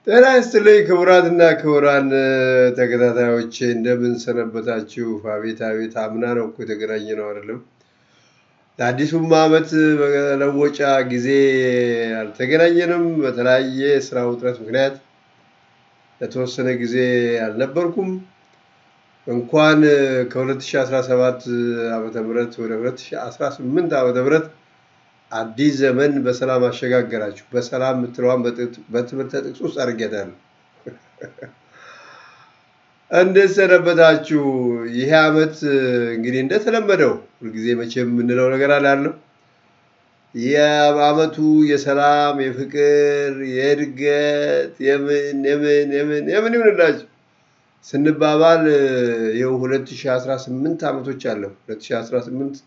ጤና ይስጥልኝ ክቡራትና ክቡራን ተከታታዮቼ እንደምን ሰነበታችሁ? አቤት አቤት አምና ነው እኮ የተገናኘነው አይደለም? ለአዲሱም ዓመት መለወጫ ጊዜ አልተገናኘንም። በተለያየ ስራ ውጥረት ምክንያት ለተወሰነ ጊዜ አልነበርኩም። እንኳን ከ2017 ዓመተ ምህረት ወደ 2018 ዓመተ ምህረት አዲስ ዘመን በሰላም አሸጋገራችሁ። በሰላም የምትለዋን በትምህርተ ጥቅስ ውስጥ አድርጌታለሁ። እንዴት ሰነበታችሁ? ይሄ ዓመት እንግዲህ እንደተለመደው ሁልጊዜ መቼም የምንለው ነገር አላለው። የዓመቱ የሰላም የፍቅር የእድገት የምን ይሁንላችሁ ስንባባል ይኸው 2018 ዓመቶች አለው። 2018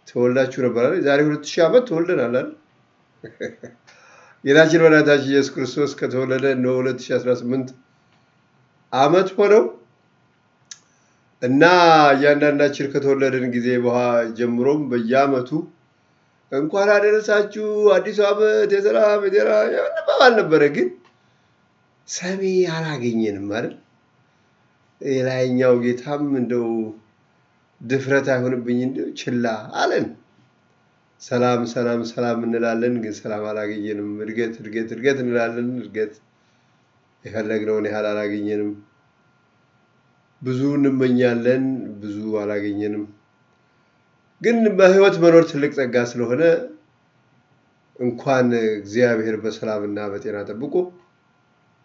ተወልዳችሁ ነበር አይደል? ዛሬ 2000 ዓመት ተወልደናል አይደል? ጌታችን መድኃኒታችን ኢየሱስ ክርስቶስ ከተወለደ ነው 2018 ዓመት ሆነው እና እያንዳንዳችን ከተወለደን ጊዜ ጀምሮም በየዓመቱ እንኳን አደረሳችሁ አዲሱ ዓመት የሰላም የጤና መባባል ነበረ። ግን ሰሚ አላገኘንም አይደል? የላይኛው ጌታም እንደው ድፍረት አይሆንብኝ እንደው ችላ አለን። ሰላም ሰላም ሰላም እንላለን፣ ግን ሰላም አላገኘንም። እድገት እድገት እድገት እንላለን፣ እድገት የፈለግነውን ያህል አላገኘንም። ብዙ እንመኛለን፣ ብዙ አላገኘንም። ግን በህይወት መኖር ትልቅ ጸጋ ስለሆነ እንኳን እግዚአብሔር በሰላምና በጤና ጠብቆ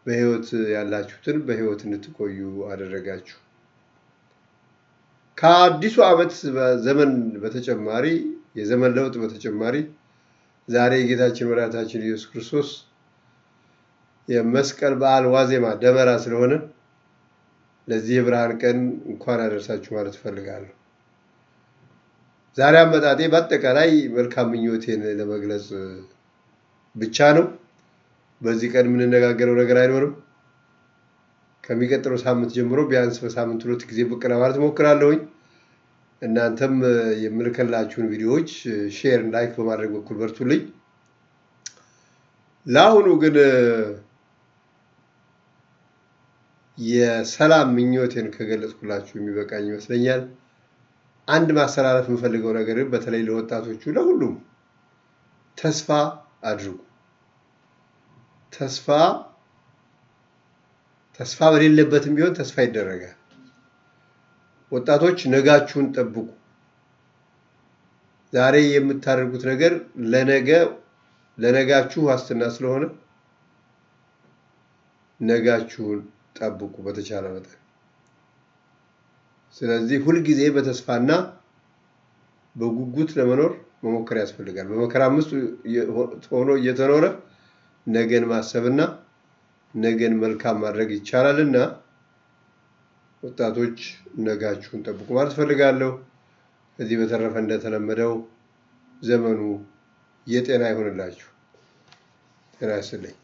በህይወት ያላችሁትን በህይወት እንድትቆዩ አደረጋችሁ። ከአዲሱ ዓመት ዘመን በተጨማሪ የዘመን ለውጥ በተጨማሪ ዛሬ የጌታችን መድኃኒታችን ኢየሱስ ክርስቶስ የመስቀል በዓል ዋዜማ ደመራ ስለሆነ ለዚህ የብርሃን ቀን እንኳን አደረሳችሁ ማለት እፈልጋለሁ። ዛሬ አመጣጤ በአጠቃላይ መልካም ምኞቴን ለመግለጽ ብቻ ነው። በዚህ ቀን የምንነጋገረው ነገር አይኖርም። ከሚቀጥለው ሳምንት ጀምሮ ቢያንስ በሳምንት 2 ጊዜ ብቅ ለማለት እሞክራለሁኝ። እናንተም የምልከላችሁን ቪዲዮዎች ሼር፣ ላይክ በማድረግ በኩል በርቱልኝ። ለአሁኑ ግን የሰላም ምኞቴን ከገለጽኩላችሁ የሚበቃኝ ይመስለኛል። አንድ ማስተላለፍ የምፈልገው ነገር በተለይ ለወጣቶቹ ለሁሉም ተስፋ አድርጉ። ተስፋ በሌለበትም ቢሆን ተስፋ ይደረጋል። ወጣቶች ነጋችሁን ጠብቁ። ዛሬ የምታደርጉት ነገር ለነጋችሁ ዋስትና ስለሆነ ነጋችሁን ጠብቁ በተቻለ መጠን። ስለዚህ ሁልጊዜ በተስፋና በጉጉት ለመኖር መሞከር ያስፈልጋል። በመከራም ውስጥ ሆኖ እየተኖረ ነገን ማሰብና ነገን መልካም ማድረግ ይቻላልና ወጣቶች ነጋችሁን ጠብቁ ማለት እፈልጋለሁ። ከዚህ በተረፈ እንደተለመደው ዘመኑ የጤና ይሁንላችሁ። ጤና ይስጥልኝ።